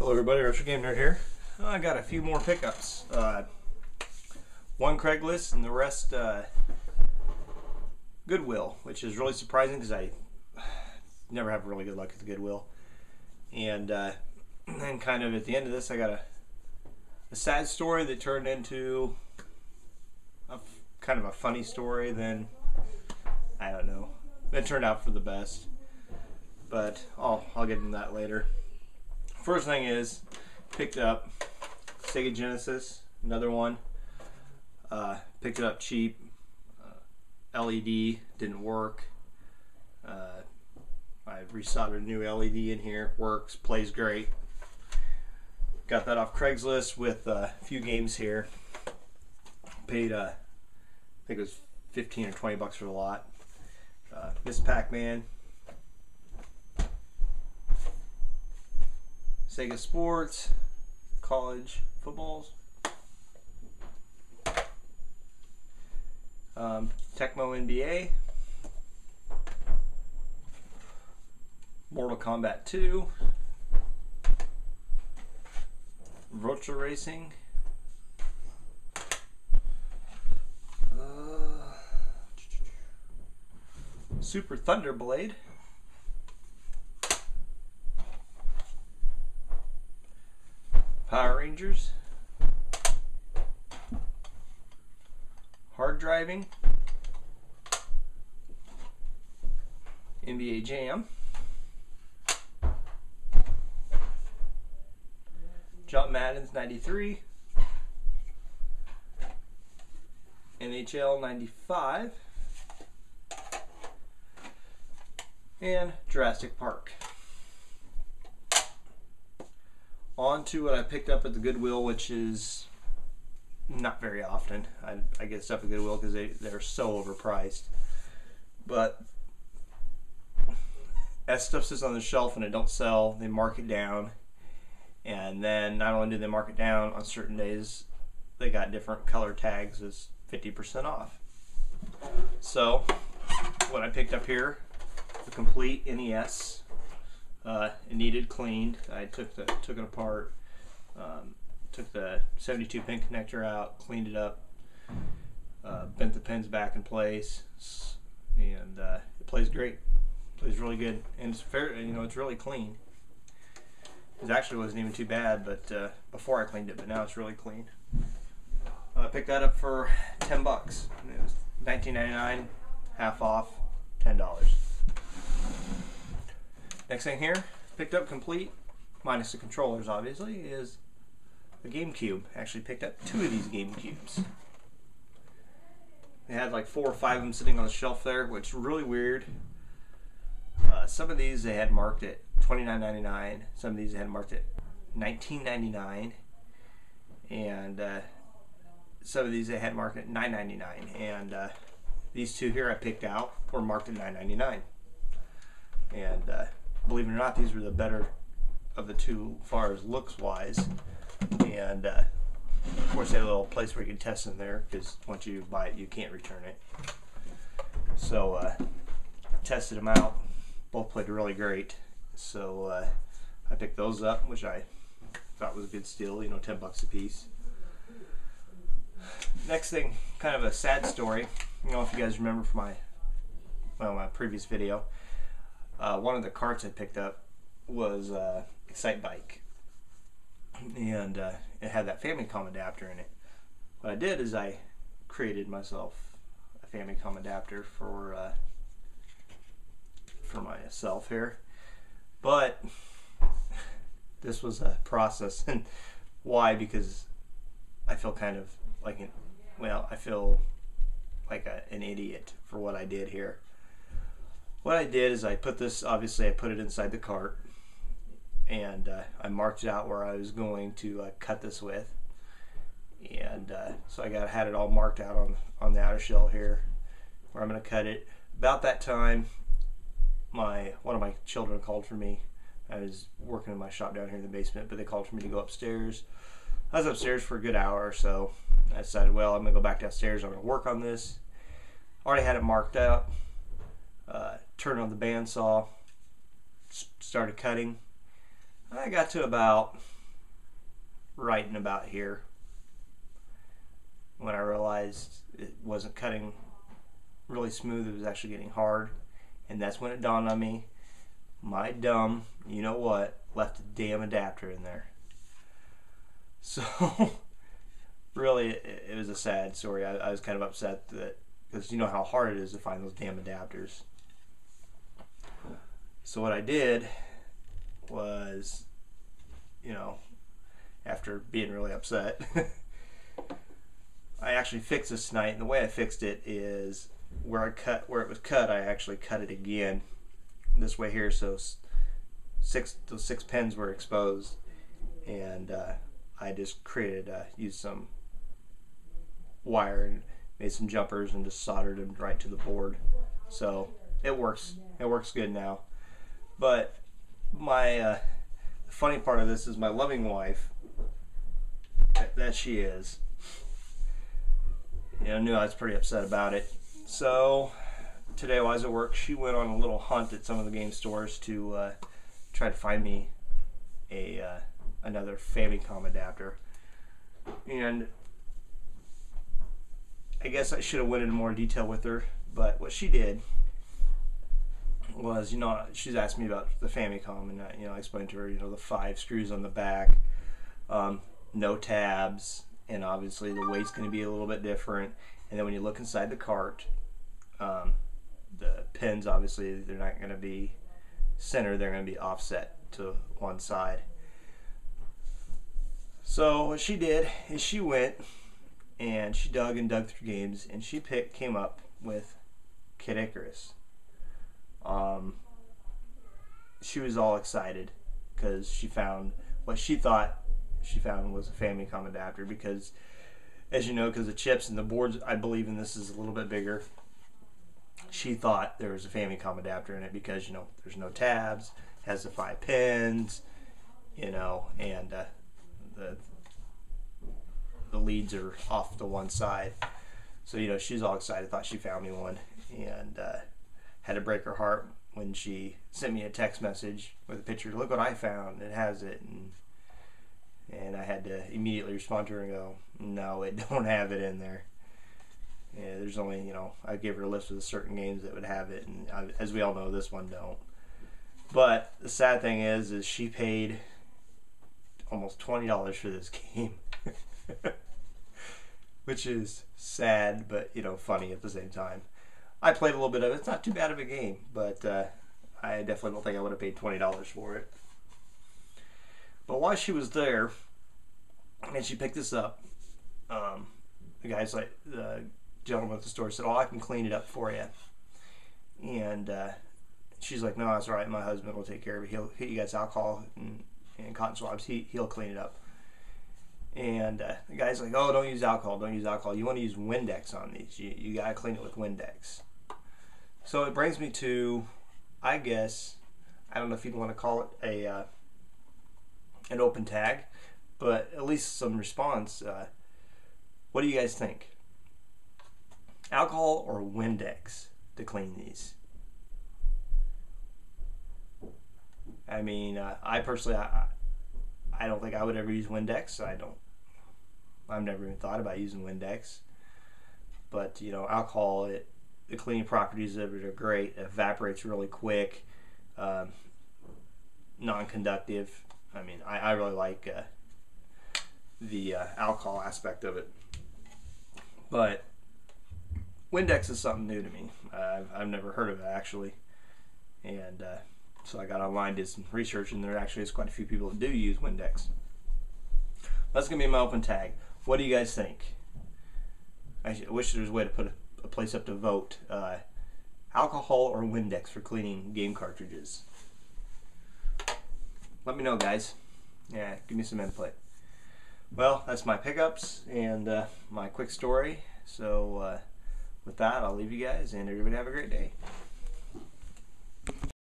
Hello everybody, Retro Game Nerd here. I got a few more pickups. One Craigslist and the rest Goodwill, which is really surprising because I never have really good luck at the Goodwill. And then kind of at the end of this I got a sad story that turned into kind of a funny story. Then I don't know. It turned out for the best. But I'll get into that later. First thing is, picked up Sega Genesis, another one. Picked it up cheap. LED didn't work. I resoldered a new LED in here. Works, plays great. Got that off Craigslist with a few games here. Paid I think it was 15 or 20 bucks for the lot. Miss Pac-Man. Sega Sports, college footballs, Tecmo NBA, Mortal Kombat 2, Virtual Racing, Super Thunderblade, Power Rangers, Hard Driving, NBA Jam, Jump Madden's 93, NHL 95, and Jurassic Park. On to what I picked up at the Goodwill, which is not very often. I get stuff at Goodwill because they're so overpriced. But as stuff sits on the shelf and it don't sell, they mark it down. And then not only do they mark it down, on certain days they got different color tags as 50% off. So what I picked up here, the complete NES. It needed cleaned. I took it apart, took the 72 pin connector out, cleaned it up, bent the pins back in place, and it plays great. It plays really good, and it's fair. You know, it's really clean. It actually wasn't even too bad, but before I cleaned it, but now it's really clean. I picked that up for 10 bucks. It was $19.99, half off, $10. Next thing here, picked up complete, minus the controllers obviously, is the GameCube. Actually picked up 2 of these GameCubes. They had like 4 or 5 of them sitting on the shelf there, which is really weird. Some of these they had marked at $29.99. Some of these they had marked at $19.99, and some of these they had marked at $9.99. And these 2 here I picked out were marked at $9.99. And believe it or not, these were the better of the 2 as far as looks wise. And of course they had a little place where you can test them there, because once you buy it you can't return it. So tested them out. Both played really great. So I picked those up, which I thought was a good steal, you know, 10 bucks a piece. Next thing, kind of a sad story. I don't know if you guys remember from my previous video. One of the carts I picked up was Excite Bike, and it had that Famicom adapter in it. What I did is I created myself a Famicom adapter for myself here, but this was a process. And why? Because I feel kind of like I feel like an idiot for what I did here. What I did is I put this, obviously I put it inside the cart, and I marked out where I was going to cut this with, and so I had it all marked out on the outer shell here where I'm going to cut it. About that time, one of my children called for me. I was working in my shop down here in the basement, but they called for me to go upstairs. I was upstairs for a good hour or so. I decided, well, I'm going to go back downstairs, I'm going to work on this. Already had it marked out. Turned on the bandsaw, started cutting. I got to about right in about here when I realized it wasn't cutting really smooth, it was actually getting hard. And that's when it dawned on me, my dumb, you know what, left a damn adapter in there. So really, it was a sad story. I was kind of upset that, because you know how hard it is to find those damn adapters. So what I did was, you know, after being really upset, I actually fixed this tonight. And the way I fixed it is where it was cut, I actually cut it again this way here, so those 6 pins were exposed, and I just used some wire and made some jumpers and just soldered them right to the board. So it works good now. But my the funny part of this is my loving wife, that she is, you know, knew I was pretty upset about it. So today while I was at work, she went on a little hunt at some of the game stores to try to find me another Famicom adapter. And I guess I should have went into more detail with her, but what she did was, you know, she's asked me about the Famicom, and you know, I explained to her, you know, the 5 screws on the back, no tabs, and obviously the weight's going to be a little bit different. And then when you look inside the cart, the pins, obviously they're not going to be centered, they're going to be offset to one side. So what she did is she went and she dug through games, and she came up with Kid Icarus. She was all excited because she found what she thought she found was a Famicom adapter, because, as you know, because the chips and the boards, I believe in this, is a little bit bigger. She thought there was a Famicom adapter in it because, you know, there's no tabs, has the 5 pins, you know, and the leads are off to one side. So, you know, she's all excited, thought she found me one, and had to break her heart when she sent me a text message with a picture. Look what I found, it has it. And I had to immediately respond to her and go, no, it don't have it in there. Yeah, there's only, you know, I gave her a list of certain games that would have it, and as we all know, this one don't. But the sad thing is she paid almost $20 for this game. Which is sad, but, you know, funny at the same time. I played a little bit of it. It's not too bad of a game, but I definitely don't think I would have paid $20 for it. But while she was there, and she picked this up, the guy's like, the gentleman at the store said, "Oh, I can clean it up for you." And she's like, "No, that's all right. My husband will take care of it. He'll hit you guys alcohol and cotton swabs. He'll clean it up." And the guy's like, "Oh, don't use alcohol. Don't use alcohol. You want to use Windex on these. You gotta clean it with Windex." So it brings me to, I guess, I don't know if you'd want to call it an open tag, but at least some response. What do you guys think? Alcohol or Windex to clean these? I mean, I personally, I don't think I would ever use Windex. I've never even thought about using Windex. But, you know, alcohol, the cleaning properties of it are great. It evaporates really quick, non-conductive. I mean, I really like the alcohol aspect of it. But Windex is something new to me. I've never heard of it, actually. And so I got online, did some research, and there actually is quite a few people that do use Windex. That's going to be my open tag. What do you guys think? I wish there was a way to put a place up to vote. Alcohol or Windex for cleaning game cartridges? Let me know, guys. Yeah, give me some input. Well, that's my pickups and my quick story. So with that, I'll leave you guys, and everybody have a great day.